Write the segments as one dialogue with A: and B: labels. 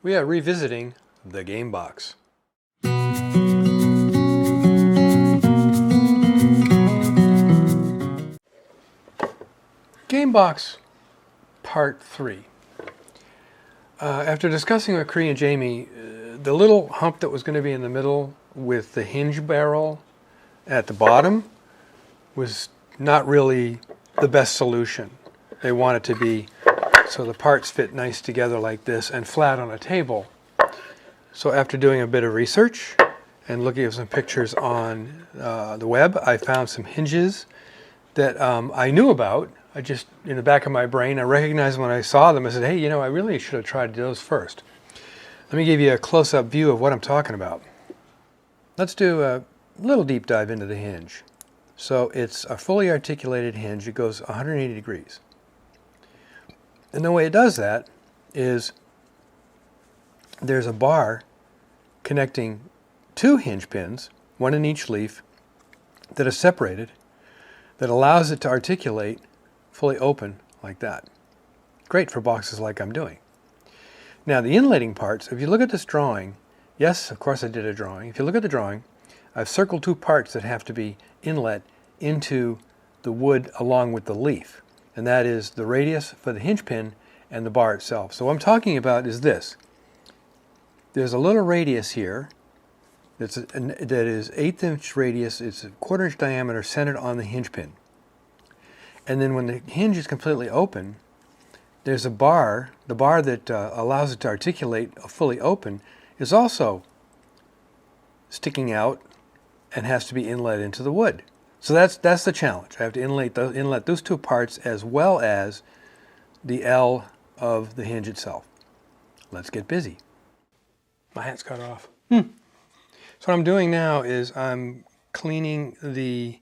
A: We are revisiting the game box. Game box part 3. After discussing with Cree and Jamie, the little hump that was going to be in the middle with the hinge barrel at the bottom was not really the best solution. They want it to be so the parts fit nice together like this and flat on a table. So after doing a bit of research and looking at some pictures on the web, I found some hinges that I knew about. I just, in the back of my brain, I recognized when I saw them, I said, hey, you know, I really should have tried those first. Let me give you a close-up view of what I'm talking about. Let's do a little deep dive into the hinge. So it's a fully articulated hinge. It goes 180 degrees. And the way it does that is there's a bar connecting two hinge pins, one in each leaf, that is separated, that allows it to articulate fully open like that. Great for boxes like I'm doing. Now the inlating parts, if you look at this drawing, yes, of course I did a drawing. If you look at the drawing, I've circled two parts that have to be inlet into the wood along with the leaf. And that is the radius for the hinge pin and the bar itself. So what I'm talking about is this. There's a little radius here that is 1/8 inch radius. It's a 1/4 inch diameter centered on the hinge pin. And then when the hinge is completely open, there's a bar. The bar that allows it to articulate fully open is also sticking out and has to be inlet into the wood. So that's the challenge. I have to inlet those two parts as well as the L of the hinge itself. Let's get busy. My hat's cut off. So what I'm doing now is I'm cleaning the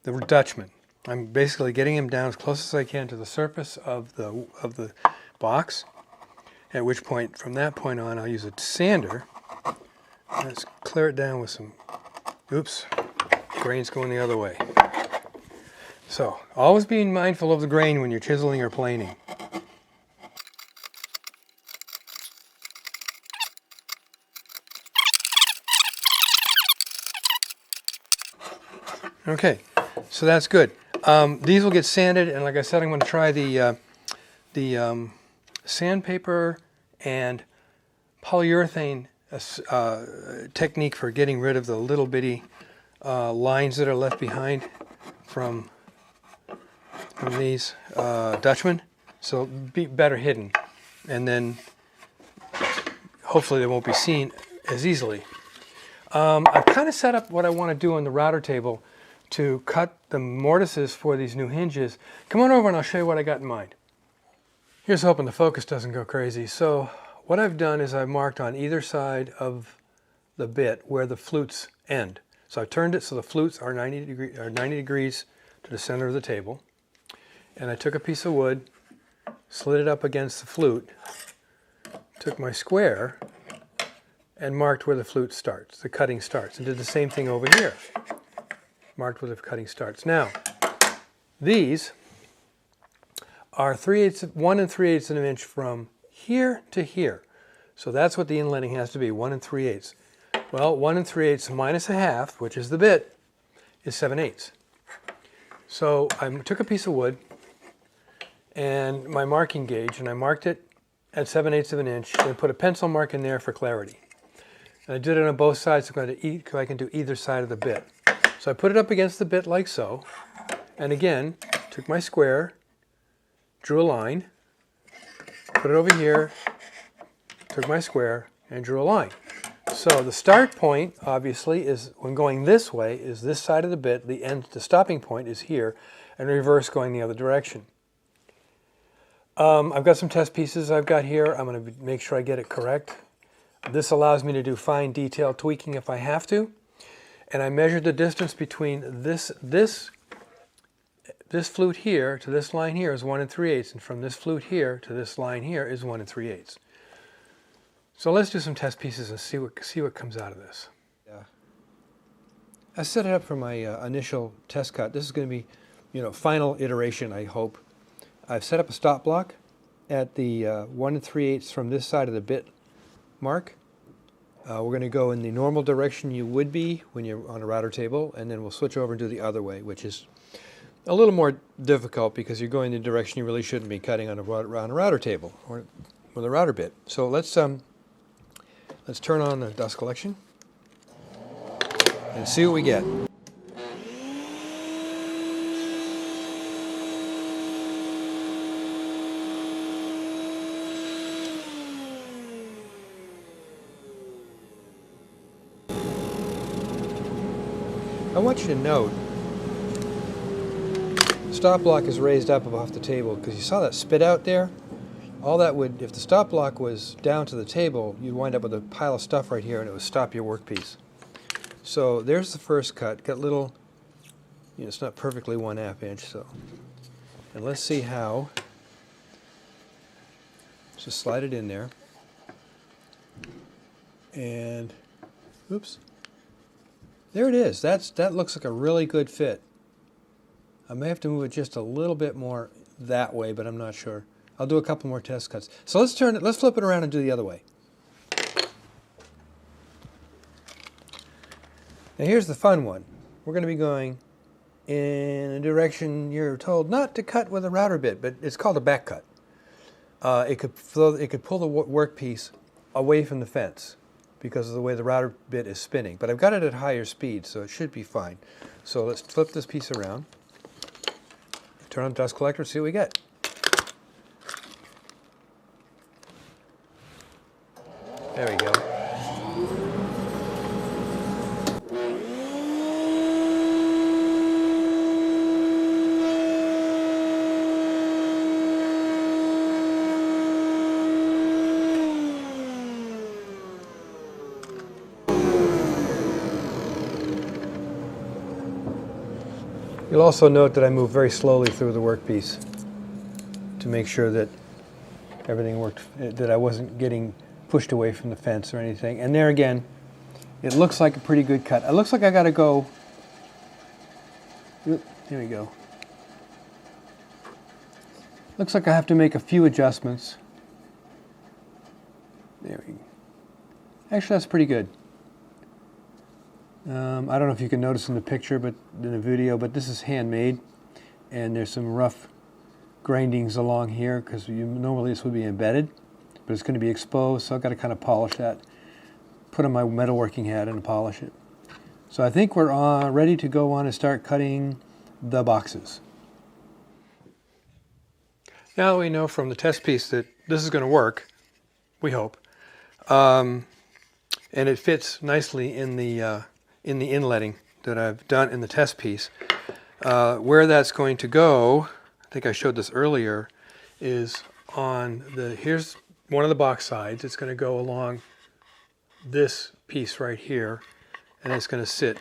A: Dutchman. I'm basically getting him down as close as I can to the surface of the box, at which point, from that point on, I'll use a sander. Let's clear it down with some, oops, grain's going the other way. So, always being mindful of the grain when you're chiseling or planing. Okay, so that's good. These will get sanded, and like I said, I'm going to try the sandpaper and polyurethane technique for getting rid of the little bitty lines that are left behind from these Dutchmen. So be better hidden, and then hopefully they won't be seen as easily. I've kind of set up what I want to do on the router table to cut the mortises for these new hinges. Come on over and I'll show you what I got in mind. Here's hoping the focus doesn't go crazy. So what I've done is I've marked on either side of the bit where the flutes end. So I've turned it so the flutes are 90 degrees to the center of the table. And I took a piece of wood, slid it up against the flute, took my square and marked where the flute starts, the cutting starts, and did the same thing over here. Marked where the cutting starts. Now, these are 1 3/8 of an inch from here to here. So that's what the inletting has to be, 1 3/8. Well, 1 3/8 minus 1/2, which is the bit, is 7/8. So I took a piece of wood and my marking gauge, and I marked it at 7/8 of an inch, and put a pencil mark in there for clarity. And I did it on both sides so I can do either side of the bit. So I put it up against the bit like so, and again, took my square, drew a line, put it over here, took my square, and drew a line. So the start point, obviously, is when going this way, is this side of the bit. The stopping point is here, and reverse going the other direction. I've got some test pieces I've got here. I'm going to make sure I get it correct. This allows me to do fine detail tweaking if I have to. And I measured the distance between this flute here to this line here is 1 3/8, and from this flute here to this line here is 1 3/8. So let's do some test pieces and see what comes out of this. I set it up for my initial test cut. This is going to be, final iteration, I hope. I've set up a stop block at the 1 3/8 from this side of the bit mark. We're going to go in the normal direction you would be when you're on a router table, and then we'll switch over and do the other way, which is a little more difficult because you're going the direction you really shouldn't be cutting on a router table or with a router bit. So let's turn on the dust collection and see what we get. I want you to note, the stop block is raised up off the table because you saw that spit out there? All that would, if the stop block was down to the table, you'd wind up with a pile of stuff right here and it would stop your workpiece. So there's the first cut, got little, it's not perfectly 1/2 inch, so. And let's see how, just slide it in there. And, oops. There it is. That looks like a really good fit. I may have to move it just a little bit more that way, but I'm not sure. I'll do a couple more test cuts. So let's flip it around and do the other way. Now here's the fun one. We're going to be going in a direction you're told not to cut with a router bit, but it's called a back cut. It could pull the workpiece away from the fence because of the way the router bit is spinning. But I've got it at higher speed, so it should be fine. So let's flip this piece around, turn on the dust collector, see what we get. There we go. You'll also note that I move very slowly through the workpiece to make sure that everything worked, that I wasn't getting pushed away from the fence or anything. And there again, it looks like a pretty good cut. It looks like I got to go, there we go. Looks like I have to make a few adjustments. There we go. Actually, that's pretty good. I don't know if you can notice in the picture, but in the video, but this is handmade, and there's some rough grindings along here because normally this would be embedded, but it's going to be exposed, so I've got to kind of polish that. Put on my metalworking hat and polish it. So I think we're ready to go on and start cutting the boxes. Now we know from the test piece that this is going to work, we hope, and it fits nicely in the inletting that I've done in the test piece. Where that's going to go, I think I showed this earlier, is on here's one of the box sides. It's going to go along this piece right here, and it's going to sit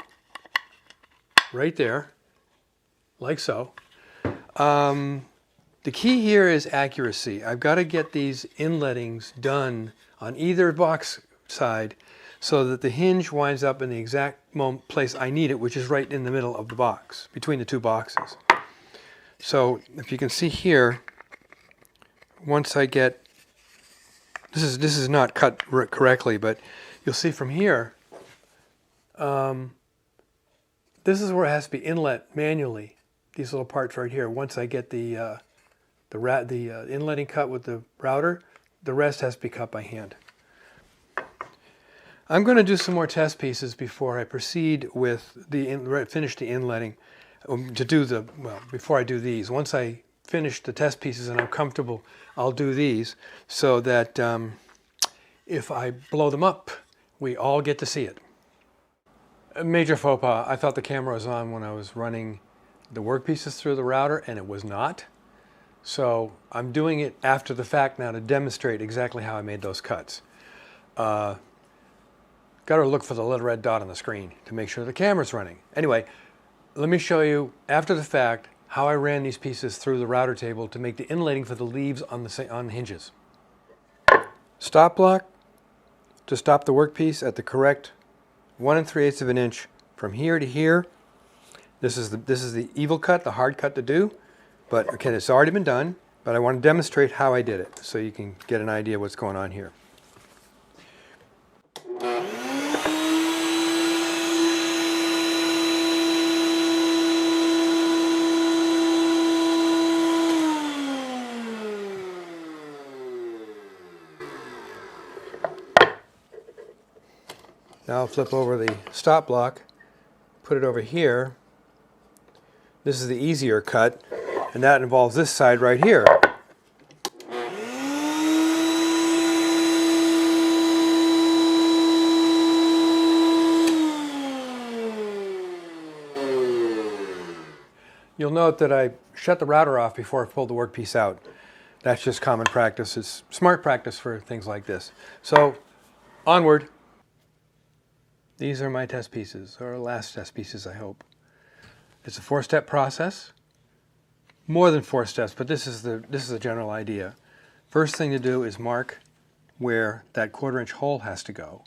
A: right there, like so. The key here is accuracy. I've got to get these inlettings done on either box side so that the hinge winds up in the exact place I need it, which is right in the middle of the box, between the two boxes. So if you can see here, once I get, this is not cut correctly, but you'll see from here, this is where it has to be inlet manually, these little parts right here. Once I get the inletting cut with the router, the rest has to be cut by hand. I'm going to do some more test pieces before I proceed with finish the inletting. Before I do these, once I finish the test pieces and I'm comfortable, I'll do these so that if I blow them up, we all get to see it. A major faux pas. I thought the camera was on when I was running the workpieces through the router, and it was not. So I'm doing it after the fact now to demonstrate exactly how I made those cuts. Got to look for the little red dot on the screen to make sure the camera's running. Anyway, let me show you after the fact how I ran these pieces through the router table to make the inletting for the leaves on the hinges. Stop block to stop the workpiece at the correct 1 3/8 of an inch from here to here. This is the evil cut, the hard cut to do. But okay, it's already been done, but I want to demonstrate how I did it so you can get an idea of what's going on here. Now I'll flip over the stop block, put it over here. This is the easier cut, and that involves this side right here. You'll note that I shut the router off before I pulled the workpiece out. That's just common practice. It's smart practice for things like this. So, onward. These are my test pieces, or last test pieces, I hope. It's a 4-step process. More than 4 steps, but this is the general idea. First thing to do is mark where that 1/4-inch hole has to go.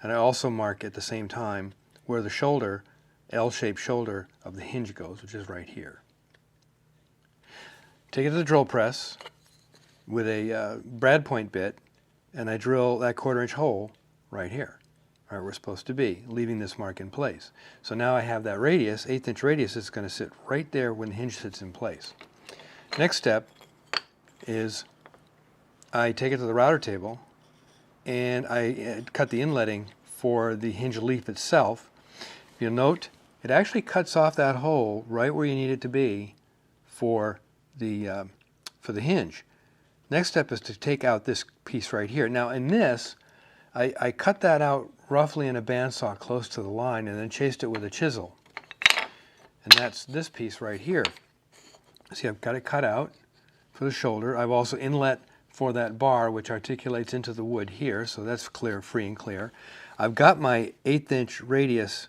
A: And I also mark at the same time where the shoulder, L-shaped shoulder of the hinge goes, which is right here. Take it to the drill press with a brad point bit, and I drill that 1/4-inch hole right here, where we're supposed to be, leaving this mark in place. So now I have that radius, 1/8-inch radius, is going to sit right there when the hinge sits in place. Next step is I take it to the router table and I cut the inletting for the hinge leaf itself. You'll note it actually cuts off that hole right where you need it to be for the hinge. Next step is to take out this piece right here. Now in this, I cut that out roughly in a bandsaw close to the line and then chased it with a chisel. And that's this piece right here. See, I've got it cut out for the shoulder. I've also inlet for that bar which articulates into the wood here, so that's clear, free and clear. I've got my 1/8-inch radius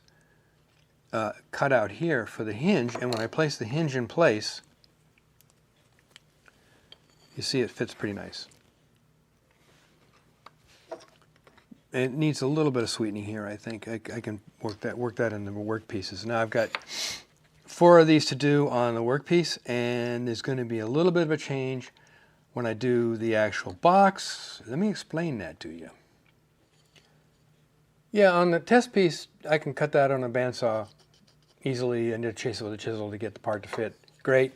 A: cut out here for the hinge, and when I place the hinge in place, you see it fits pretty nice. It needs a little bit of sweetening here, I think. I can work that in the work pieces. Now I've got 4 of these to do on the workpiece, and there's going to be a little bit of a change when I do the actual box. Let me explain that to you. Yeah, on the test piece, I can cut that on a bandsaw easily and just chase it with a chisel to get the part to fit. Great.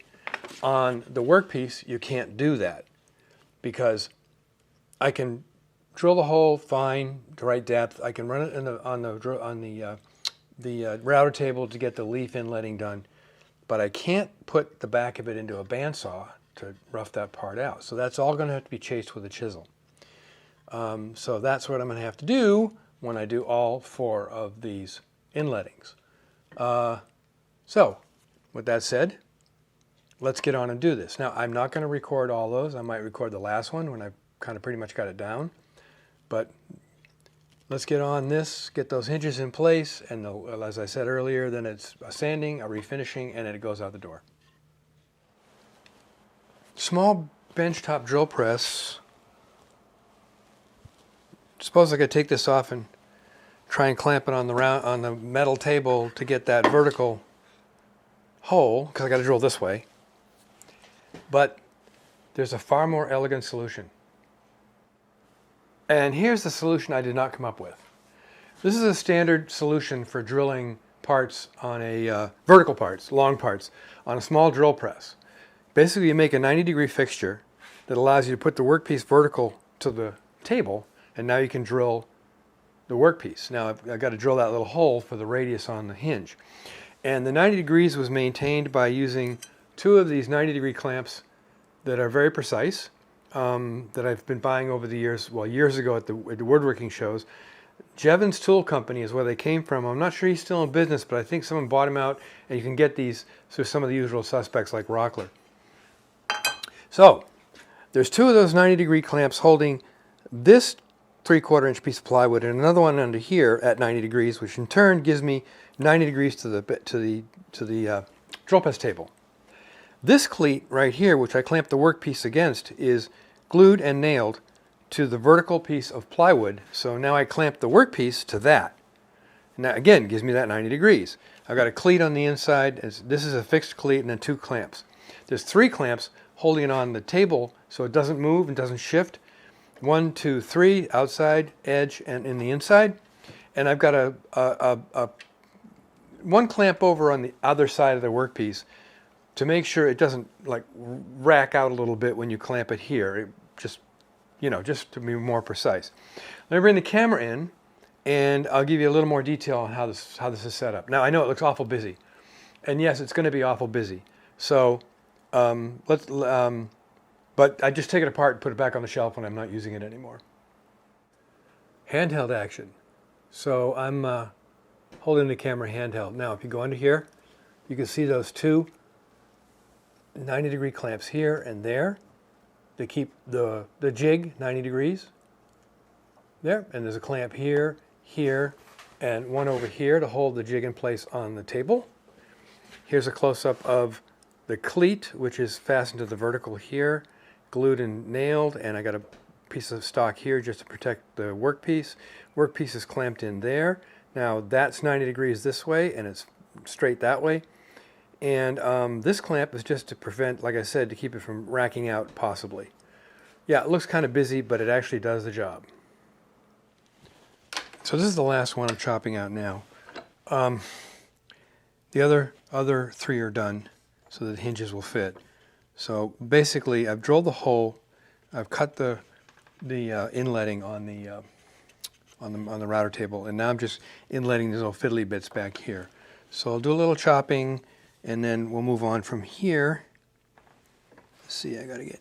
A: On the workpiece, you can't do that because I can drill the hole fine, the right depth. I can run it on the router table to get the leaf inletting done, but I can't put the back of it into a bandsaw to rough that part out. So that's all going to have to be chased with a chisel. So that's what I'm going to have to do when I do all 4 of these inlettings. So with that said, let's get on and do this. Now I'm not going to record all those. I might record the last one when I've kind of pretty much got it down. But let's get on this, get those hinges in place, and as I said earlier, then it's a sanding, a refinishing, and then it goes out the door. Small benchtop drill press. Suppose I could take this off and try and clamp it on the metal table to get that vertical hole, because I got to drill this way. But there's a far more elegant solution. And here's the solution I did not come up with. This is a standard solution for drilling parts on a vertical parts, long parts, on a small drill press. Basically, you make a 90-degree fixture that allows you to put the workpiece vertical to the table, and now you can drill the workpiece. Now I've got to drill that little hole for the radius on the hinge. And the 90 degrees was maintained by using 2 of these 90-degree clamps that are very precise. That I've been buying over the years, well, years ago at the woodworking shows. Jevons Tool Company is where they came from. I'm not sure he's still in business, but I think someone bought him out, and you can get these through some of the usual suspects like Rockler. So, there's 2 of those 90-degree clamps holding this 3/4-inch piece of plywood and another one under here at 90 degrees, which in turn gives me 90 degrees to the drill press table. This cleat right here, which I clamped the workpiece against, is glued and nailed to the vertical piece of plywood. So now I clamp the workpiece to that. And that again gives me that 90 degrees. I've got a cleat on the inside. This is a fixed cleat and then 2 clamps. There's 3 clamps holding it on the table so it doesn't move and doesn't shift. 1, 2, 3, outside, edge, and in the inside. And I've got one clamp over on the other side of the workpiece to make sure it doesn't like rack out a little bit when you clamp it here. It just, just to be more precise. Let me bring the camera in, and I'll give you a little more detail on how this is set up. Now, I know it looks awful busy, and yes, it's going to be awful busy. So but I just take it apart and put it back on the shelf when I'm not using it anymore. Handheld action. So I'm holding the camera handheld. Now, if you go under here, you can see those two 90-degree clamps here and there to keep the jig 90 degrees. There, and there's a clamp here, here, and one over here to hold the jig in place on the table. Here's a close-up of the cleat, which is fastened to the vertical here, glued and nailed, and I got a piece of stock here just to protect the workpiece. Workpiece is clamped in there. Now that's 90 degrees this way, and it's straight that way. And this clamp is just to prevent, like I said, to keep it from racking out possibly. Yeah, it looks kind of busy, but it actually does the job. So this is the last one I'm chopping out now. The other three are done so that hinges will fit. So basically, I've drilled the hole, I've cut the inletting on the router table, and now I'm just inletting these little fiddly bits back here. So I'll do a little chopping, and then we'll move on from here. Let's see, I gotta get.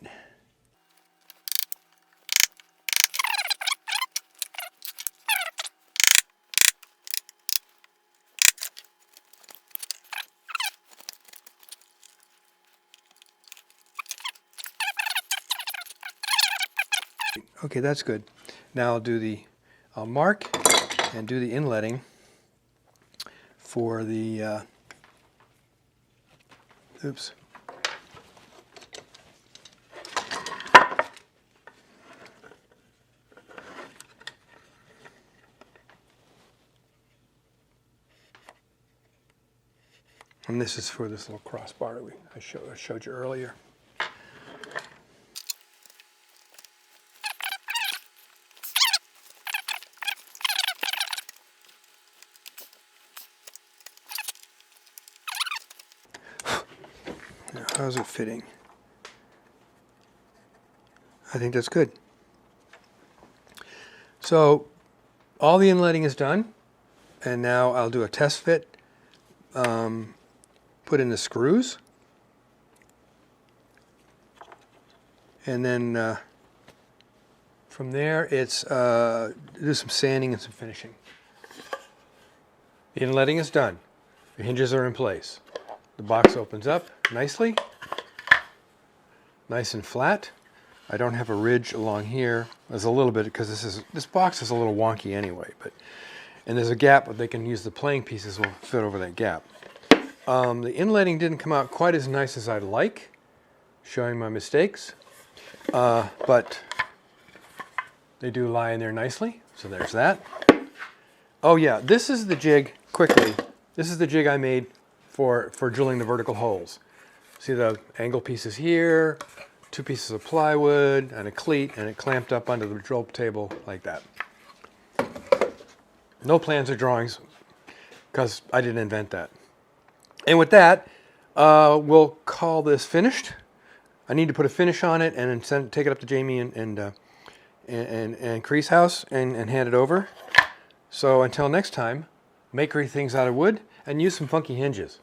A: Okay, that's good. Now I'll mark and do the inletting for the, oops. And this is for this little crossbar that I showed you earlier. Now, how's it fitting? I think that's good. So all the inletting is done, and now I'll do a test fit. Put in the screws, and then from there it's do some sanding and some finishing. The inletting is done. The hinges are in place. The box opens up nicely, nice and flat. I don't have a ridge along here. There's a little bit because this box is a little wonky anyway, and there's a gap, but they can use the playing pieces will fit over that gap. The inletting didn't come out quite as nice as I'd like, showing my mistakes, but they do lie in there nicely, so there's that. Oh yeah, this is the jig, quickly, this is the jig I made for drilling the vertical holes. See the angle pieces here, 2 pieces of plywood, and a cleat, and it clamped up under the drill table like that. No plans or drawings, because I didn't invent that. And with that, we'll call this finished. I need to put a finish on it and then take it up to Jamie and Cree's house and hand it over. So until next time, make great things out of wood and use some funky hinges.